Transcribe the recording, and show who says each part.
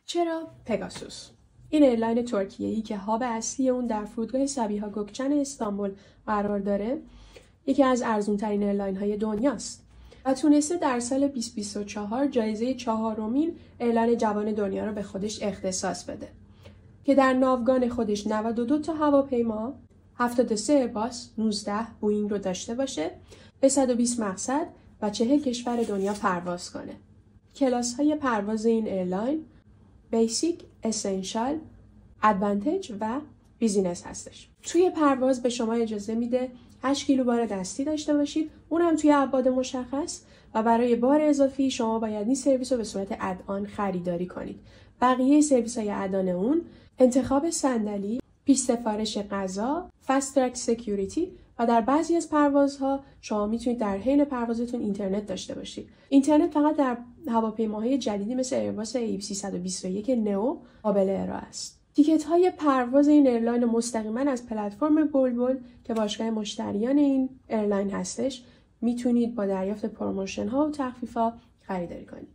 Speaker 1: چرا پگاسوس؟ این ایرلاین ترکیه‌ای که هاب اصلی اون در فرودگاه سبیها گوکچن استانبول قرار داره، یکی از ارزان‌ترین ایرلاین‌های دنیاست و تونسته در سال 2024 جایزه 4مین ایرلاین جوان دنیا رو به خودش اختصاص بده که در ناوگان خودش 92 تا هواپیما، 73 ایرباس، 19 بوئینگ رو داشته باشه، به 120 مقصد و 40 کشور دنیا پرواز کنه. کلاس‌های پرواز این ایرلاین بیسیک، اسنشال، ادوانتج و بیزینس هستش. توی پرواز به شما اجازه میده 8 کیلو بار دستی داشته باشید، اونم توی ابعاد مشخص، و برای بار اضافی شما باید این سرویس رو به صورت ادآن خریداری کنید. بقیه سرویس‌های ادآن اون انتخاب صندلی، پیش سفارش غذا، فست ترک سکیوریتی و در بعضی از پروازها شما میتونید در حین پروازتون اینترنت داشته باشید. اینترنت فقط در هواپیماهای جدیدی مثل ایرباس A321 نئو قابل ارائه است. تیکت های پرواز این ایرلاین مستقیما از پلتفرم بلبل که باشگاه مشتریان این ایرلاین هستش میتونید با دریافت پروموشن ها و تخفیف ها خریداری کنید.